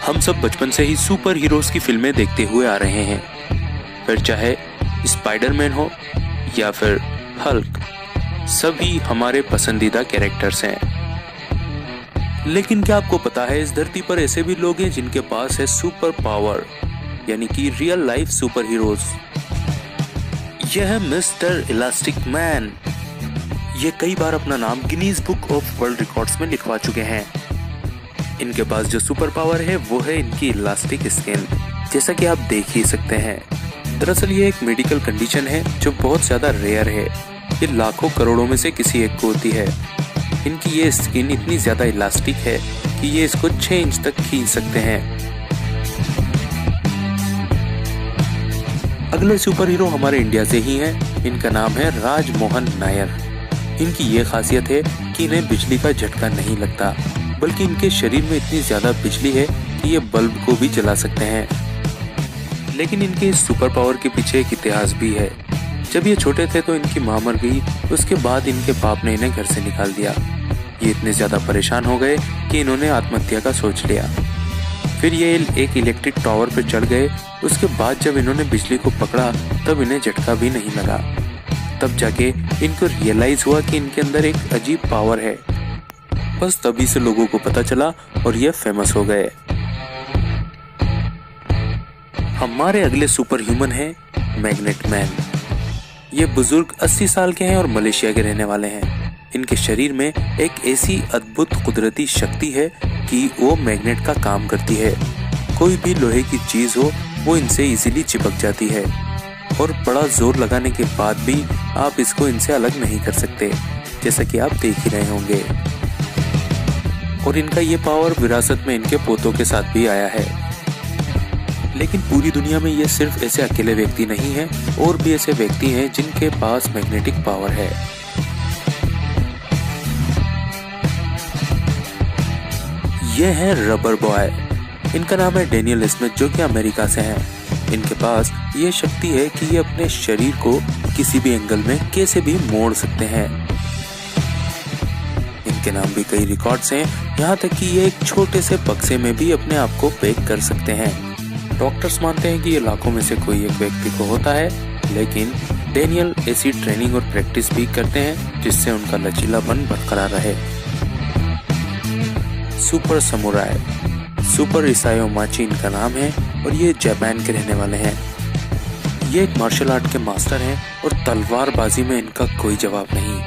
हम सब बचपन से ही सुपर हीरोज की फिल्में देखते हुए आ रहे हैं, फिर चाहे स्पाइडरमैन हो या फिर हल्क, सभी हमारे पसंदीदा कैरेक्टर्स हैं। लेकिन क्या आपको पता है इस धरती पर ऐसे भी लोग हैं जिनके पास है सुपर पावर, यानी कि रियल लाइफ सुपर हीरोज। यह है मिस्टर इलास्टिक मैन। ये कई बार अपना नाम Guinness book of world records में लिखवा चुके हैं। इनके पास जो सुपर पावर है वो है इनकी इलास्टिक स्किन, जैसा कि आप देख ही सकते हैं। दरअसल ये एक मेडिकल कंडीशन है जो बहुत ज्यादा रेयर है। ये लाखों करोड़ों में से किसी एक को होती है। इनकी ये स्किन इतनी ज्यादा इलास्टिक है कि ये इसको 6 इंच तक खींच सकते हैं। अगले सुपर हीरो हमारे इंडिया से ही हैं। इनका नाम है राजमोहन नायर। इनकी ये खासियत है कि इन्हें बिजली का झटका नहीं लगता, बल्कि इनके शरीर में इतनी ज्यादा बिजली है कि ये बल्ब को भी जला सकते हैं। लेकिन इनके इस सुपर पावर के पीछे एक इतिहास भी है। जब ये छोटे थे तो इनकी माँ मर गई, उसके बाद इनके बाप ने इन्हें घर से निकाल दिया। ये इतने ज्यादा परेशान हो गए कि इन्होंने आत्महत्या का सोच लिया। फिर ये एक इलेक्ट्रिक टावर पर चढ़ गए। उसके बाद जब इन्होंने बिजली को पकड़ा तब इन्हें झटका भी नहीं लगा। तब जाके इनको रियलाइज हुआ कि इनके अंदर एक अजीब पावर है। बस तभी से लोगों को पता चला और ये फेमस हो गए। हमारे अगले सुपर ह्यूमन है मैग्नेट मैन। ये बुजुर्ग 80 साल के हैं और मलेशिया के रहने वाले हैं। इनके शरीर में एक ऐसी अद्भुत कुदरती शक्ति है कि वो मैग्नेट का काम करती है। कोई भी लोहे की चीज हो वो इनसे इजीली चिपक जाती है और बड़ा जोर लगाने के बाद भी आप इसको इनसे अलग नहीं कर सकते, जैसा कि आप देख ही रहे होंगे। और इनका ये पावर विरासत में इनके पोतों के साथ भी आया है। लेकिन पूरी दुनिया में ये सिर्फ ऐसे अकेले व्यक्ति नहीं हैं, और भी ऐसे व्यक्ति हैं जिनके पास मैग्नेटिक पावर है। ये है रबर बॉय। इनका नाम है डेनियल स्मिथ, जो कि अमेरिका से हैं। इनके पास ये शक्ति है कि ये अपने शरीर को किसी भी एंगल में कैसे भी मोड़ सकते हैं। इनके नाम भी कई रिकॉर्ड्स हैं, यहाँ तक कि ये एक छोटे से बक्से में भी अपने आप को पैक कर सकते हैं। डॉक्टर्स मानते हैं कि ये लाखों में से कोई एक व्यक्ति को होता है, लेकिन डेनियल ऐसी ट्रेनिंग और प्रैक्टिस भी करते हैं जिससे उनका लचीलापन बरकरार रहे। सुपर समुराई, सुपर इसायो माची इनका नाम है और ये जापान के रहने वाले हैं। ये एक मार्शल आर्ट के मास्टर हैं और तलवारबाजी में इनका कोई जवाब नहीं।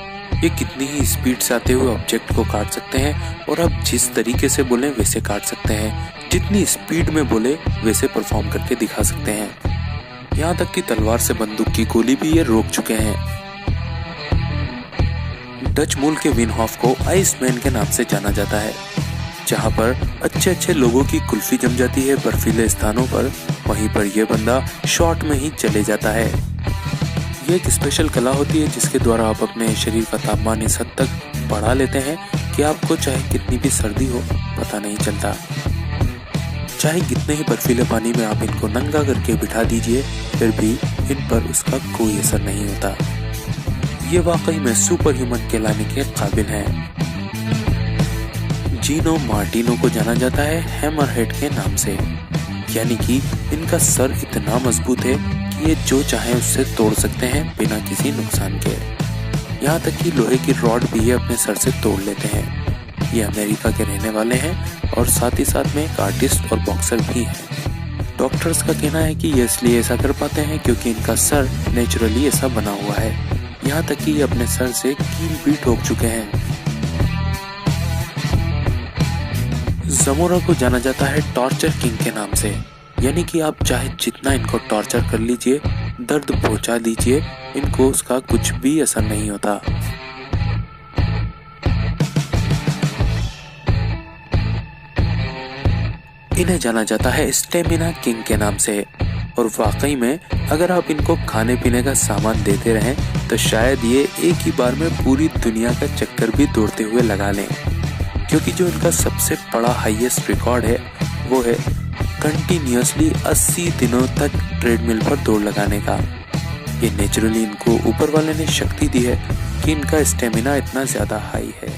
ये कितनी ही स्पीड से आते हुए ऑब्जेक्ट को काट सकते हैं और आप जिस तरीके से बोले वैसे काट सकते हैं। जितनी स्पीड में बोले वैसे परफॉर्म करके दिखा सकते हैं। यहाँ तक कि तलवार से बंदूक की गोली भी ये रोक चुके हैं। डच मूल के विन हॉफ को आइस मैन के नाम से जाना जाता है। जहाँ पर अच्छे लोगों की कुल्फी जम जाती है बर्फीले स्थानों पर, वहीं पर यह बंदा शॉर्ट में ही चले जाता है। ये एक स्पेशल कला होती है जिसके द्वारा आप अपने शरीर का तापमान इस हद तक बढ़ा लेते हैं कि आपको चाहे कितनी भी सर्दी हो पता नहीं चलता। चाहे कितने ही बर्फीले पानी में आप इनको नंगा करके बिठा दीजिए, फिर भी इन पर उसका कोई असर नहीं होता। ये वाकई में सुपर ह्यूमन कहलाने के काबिल हैं। जीनो मार्टिनो को जाना जाता है हैमरहेड के नाम से, यानी कि इनका सर इतना मजबूत है कि ये जो चाहे उससे तोड़ सकते हैं बिना किसी नुकसान के। यहाँ तक कि लोहे की रॉड भी ये अपने सर से तोड़ लेते हैं। ये अमेरिका के रहने वाले हैं और साथ ही साथ में एक आर्टिस्ट और बॉक्सर भी हैं। डॉक्टर्स का कहना है कि ये इसलिए ऐसा कर पाते हैं क्योंकि इनका सर नेचुरली ऐसा बना हुआ है। यहाँ तक कि ये अपने सर से कील भी ठोक चुके हैं। जमोरा को जाना जाता है टॉर्चर किंग के नाम से, यानी कि आप चाहे जितना इनको टॉर्चर कर लीजिए, दर्द पहुंचा दीजिए, इनको उसका कुछ भी असर नहीं होता। इन्हें जाना जाता है स्टेमिना किंग के नाम से, और वाकई में अगर आप इनको खाने पीने का सामान देते रहें तो शायद ये एक ही बार में पूरी दुनिया का चक्कर भी दौड़ते हुए लगा लें। क्योंकि जो इनका सबसे बड़ा हाईएस्ट रिकॉर्ड है वो है कंटिन्यूअसली 80 दिनों तक ट्रेडमिल पर दौड़ लगाने का। ये नेचुरली इनको ऊपर वाले ने शक्ति दी है कि इनका स्टेमिना इतना ज्यादा हाई है।